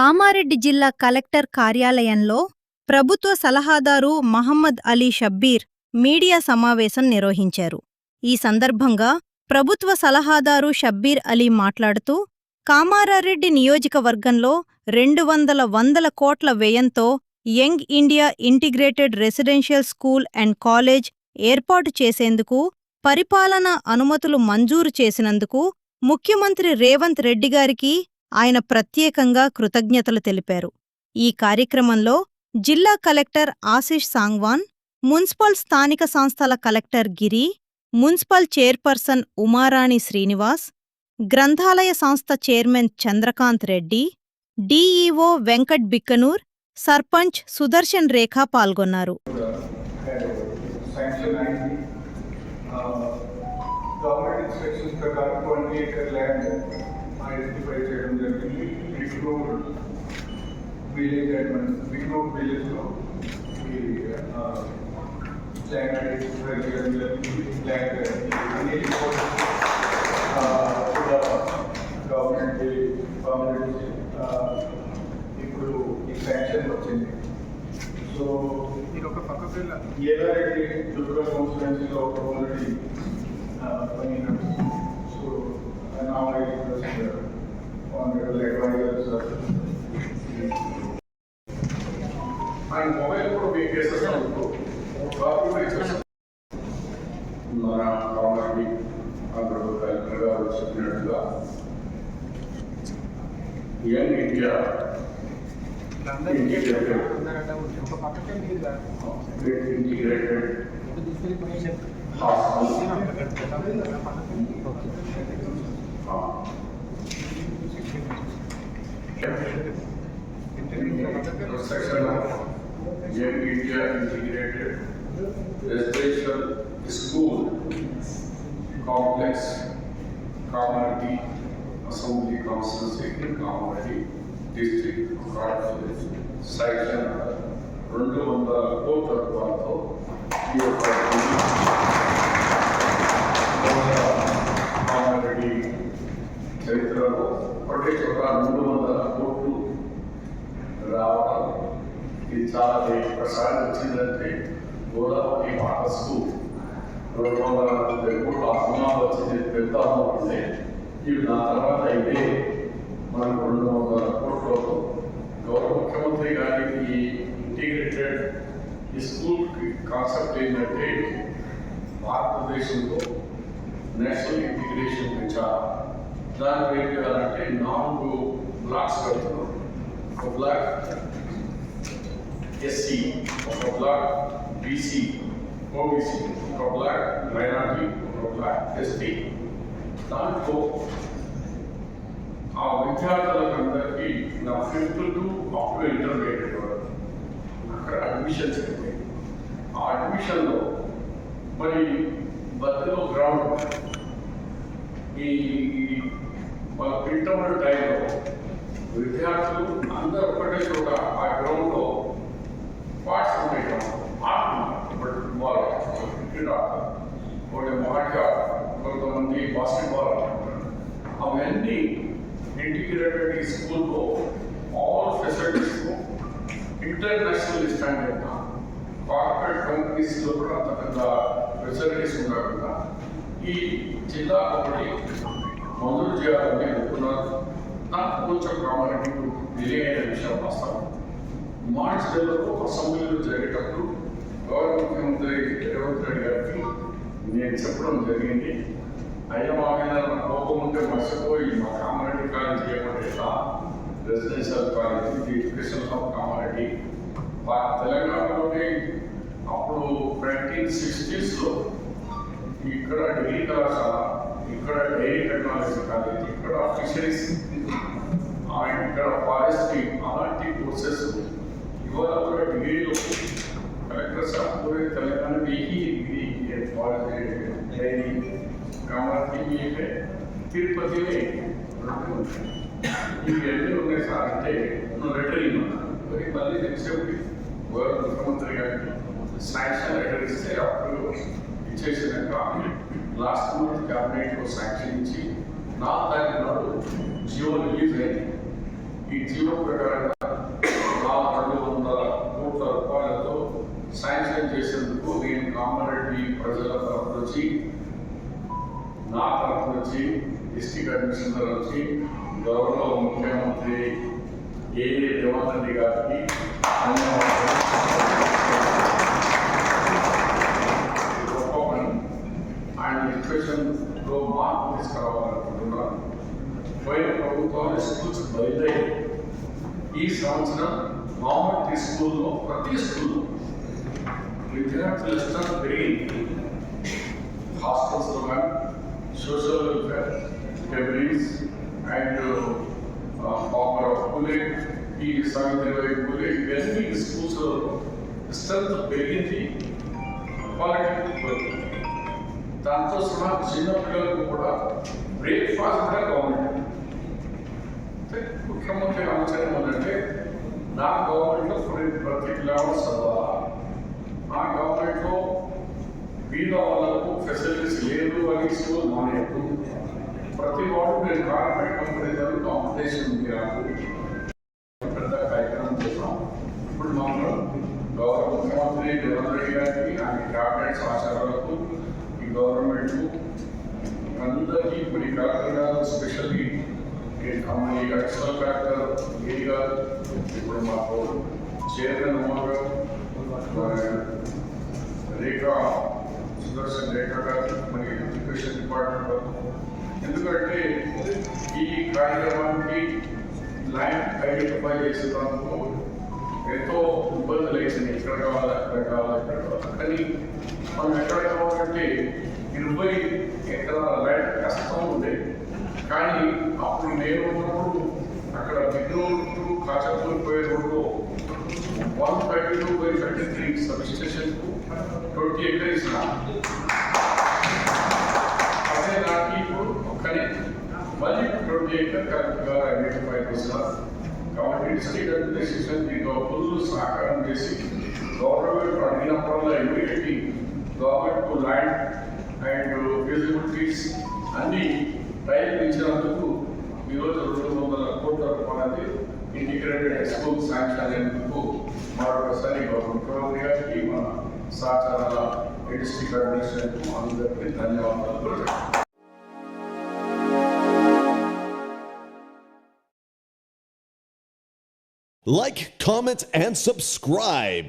కామారెడ్డి జిల్లా కలెక్టర్ కార్యాలయంలో ప్రభుత్వ సలహాదారు మహమ్మద్ అలీ షబ్బీర్ మీడియా సమావేశం నిర్వహించారు. ఈ సందర్భంగా ప్రభుత్వ సలహాదారు షబ్బీర్ అలీ మాట్లాడుతూ, కామారెడ్డి నియోజకవర్గంలో 200 కోట్ల వ్యయంతో young India integrated residential school and college ఏర్పాటు చేసేందుకు పరిపాలనా అనుమతులు మంజూరు చేసినందుకు ముఖ్యమంత్రి రేవంత్ రెడ్డిగారికి ఆయన ప్రత్యేకంగా కృతజ్ఞతలు తెలిపారు. ఈ కార్యక్రమంలో జిల్లా కలెక్టర్ ఆశిష్ సాంగ్వాన్, మున్సిపల్ స్థానిక సంస్థల కలెక్టర్ గిరి, మున్సిపల్ చైర్పర్సన్ ఉమారాణి శ్రీనివాస్, గ్రంథాలయ సంస్థ చైర్మన్ చంద్రకాంత్ రెడ్డి, డిఈఓ వెంకట్ బిక్కనూర్, సర్పంచ్ సుదర్శన్ రేఖ పాల్గొన్నారు. ఐడెంటిఫై చేయడం జరిగింది. విలేజ్లో ఈ ల్యాండ్ ఐడెంటిఫై చేయడం జరిగింది. ల్యాండ్ అన్ని రిపోర్ట్స్ గవర్నమెంట్ ఇప్పుడు ఈ శాంక్షన్ వచ్చింది. సో ఏదారెడ్డి దుర్గా కాన్స్టిట్యున్సీలో ఆల్రెడీ పని so now I request honorable advisors and mobile को भी कैसे समझो बाकी में कैसे मना कामरेड्डी अग्रवाल कलकत्ता వచ్చినట్టుగా young India integrated section of Young India Integrated Residential School Complex, Kamaradi Assembly Constituency, Kamaradi District, Section 200 కోట్ల రూపాయలతో కామారెడ్డి చరిత్రలో ఒకటి చోట 200 కోట్లు రావడం ఇది చాలా ఒకసారి వచ్చిందంటే గోదావరి వాటర్ స్కూల్ 230 కోట్ల అమ్మాలు వచ్చింది, పెద్ద అమ్మాయి. ఇవి నా తర్వాత అయితే మనకు 200 కోట్లతో గౌరవ ముఖ్యమంత్రి గారికి ఇంటిగ్రేటెడ్ ఈ స్కూల్ కాన్సెప్ట్ ఏంటంటే భారతదేశంలో నేషనల్ ఇంటిగ్రేషన్ పెంచాలి. దాని పేరు చేయాలంటే 4 బ్లాక్స్ కడుతున్నాం. ఒక బ్లాక్ ఎస్సీ, ఒక బ్లాక్ బీసీ ఓబీసీ, ఒక బ్లాక్ మైనారిటీ, ఒక బ్లాక్ ఎస్టీ. దాంట్లో ఆ విద్యార్థులందరికీ నా 5th to up to intermediate వరకు అక్కడ అడ్మిషన్స్ అయినాయి. ఆ అడ్మిషన్లో మరి బద్దలో గ్రౌండ్ ఈ ఇంటర్మీడియట్ టైంలో విద్యార్థులు అందరూ ఒకటే చోట ఆ గ్రౌండ్లో పార్టిసిపేట్ ఆడుతున్నారు. ఫుట్బాల్, క్రికెట్ ఆడతారు, ఒకటి కొంతమంది బాస్కెట్బాల్ ఆడుతుంటారు. అవన్నీ ఇంటిగ్రేటెడ్ ఈ స్కూల్లో all facilities international standard corporate కంపెనీస్లో కూడా అంత పెద్ద ఫెసిలిటీస్ ఉండకుండా ఈ జిల్లా ఒకటి మంజూరు చేయాలని అనుకున్నారు. నాకు కొంచెం కావాలంటే డిలే అయిన విషయం వాస్తవం. మార్చ్ నెలలో అసెంబ్లీలో జరిగేటప్పుడు గౌరవ ముఖ్యమంత్రి రేవంత్ రెడ్డి గారికి నేను చెప్పడం జరిగింది. అయ్యా మా మీద కోపం ఉంటే మర్చిపోయి మా కామారెడ్డి కాలేజ్ చేయమంటే residential college education of Kamareddy తెలంగాణలోనే అప్పుడు 1960s ఇక్కడ డిగ్రీ కళాశాల, ఇక్కడ డైరీ టెక్నాలజీ కాలేజ్, ఇక్కడ ఫిషరీస్ అండ్ ఇక్కడ ఫారెస్ట్రీ అలాంటి కోర్సెస్ ఇవాళ కూడా డిగ్రీలో కలెక్టర్ సార్ పూరే తెలంగాణ में ही डिग्री డైరీ కామారెడ్డి తిరుపతి ఇవన్నీ ఉన్నాయి సార్. అంటే లెటర్ మరి మళ్ళీ తెలిసేప్పుడు గౌరవ ముఖ్యమంత్రి గారికి శాంక్షన్ లెటర్ ఇస్తే అప్పుడు ఇచ్చేసినాక లాస్ట్ మంత్ క్యాబినెట్లో శాంక్షన్ ఇచ్చి 4 తారీఖు నాడు జియో రిలీజ్ అయింది. ఈ జీవో ప్రకారంగా 200 కోట్ల రూపాయలతో శాంక్షన్ చేసేందుకు నేను కామారెడ్డి ప్రజల తరఫు నుంచి, నా తరఫు నుంచి, డిస్ట్రిక్ట్ అడ్మినిస్ట్రేటర్ నుంచి గౌరవ ముఖ్యమంత్రి ఏఏ రేవంత్ రెడ్డి గారికి గొప్ప పని. ఆయన ఎడ్యుకేషన్లో మార్పు తీసుకురావాలనుకుంటున్నాను. పోయిన ప్రభుత్వాలు స్కూల్స్ బయలుదేరి ఈ సంవత్సరం మామూలు స్కూల్లో ప్రతి స్కూల్లో విద్యార్థుల ఇష్టం పెరిగింది. హాస్టల్స్లో కానీ సోషల్ వెల్ఫేర్ లైబ్రరీస్ అండ్ పూలే, ఈ సావిత్రిబాయి పూలే, ఇవన్నీ స్కూల్స్లో స్ట్రెంత్ పెరిగింది. క్వాలిటీ దాంతో సహా చిన్న పిల్లలకు కూడా బ్రేక్ఫాస్ట్ కూడా గవర్నమెంట్. ముఖ్యమంత్రి ఆలోచన ఏంటంటే నా గవర్నమెంట్లో ప్రతి పిల్లవాడు చదవాలా, నా గవర్నమెంట్లో బీద వాళ్ళకు ఫెసిలిటీస్ లేదు అని స్కూల్ మానేయద్దు, ప్రతి వాడు నేను కార్పొరేట్ కంపెనీ ద్వారా కాంపిటీషన్ ఉంది నాకు పెద్ద కార్యక్రమం చేస్తాం. ఇప్పుడు మనం గౌరవ ముఖ్యమంత్రి రేవంత్ రెడ్డి గారికి, ఆయన క్యాబినెట్ సహచారాలకు, ఈ గవర్నమెంట్ అందరికీ ఇప్పుడు ఈ కలెక్టర్ గారు స్పెషల్లీ అమ్మాయి అడిషనల్ కలెక్టర్ ఏ గారు, ఇప్పుడు మాకు చైర్మన్ ఉమర్ గారు, రేఖా సుదర్శన్ రేఖా గారు, మరి ఎడ్యుకేషన్ డిపార్ట్మెంట్ వారు, ఎందుకంటే ఈ కార్యక్రమానికి ల్యాండ్ ఐడెంటిఫై చేసేందుకు ఎంతో ఇబ్బందులు వేసింది. ఎక్కడ కావాలి, ఎక్కడ కావాలి, ఎక్కడ కావాలి. కానీ మనం ఎక్కడ కావాలంటే 20 ఎకరాల ల్యాండ్ కష్టం ఉండేది. కానీ అప్పుడు నేను ఉన్నప్పుడు అక్కడ బిగ్నూరు టు కాచపూర్ పోయే రోడ్లో 152/33 సబ్ స్టేషన్కు 20 acres అదే నాకు ఇప్పుడు ఒక్కనే మళ్ళీ 20 acres కరెక్ట్గా ఐడెంటిఫై చేస్తున్నారు. కాబట్టి డిస్ట్రిక్ట్ అడ్మినిస్ట్రేషన్ దీంట్లో ఫుల్ సహకారం చేసి గవర్నమెంట్ అడిగినప్పుడల్లా immediately government land and facilities అన్ని టైం ఇచ్చినందుకు ఈరోజు 200 కోట్ల రూపాయలది ఇంటిగ్రేటెడ్ స్కూల్ శాంక్షన్ అయినందుకు మరొకసారి ముఖ్యమంత్రి గారికి, మన సహచారాల డిస్ట్రిక్ట్ అడ్మినిస్ట్రేషన్ అందరికీ ధన్యవాదాలు. Like, comment, and subscribe.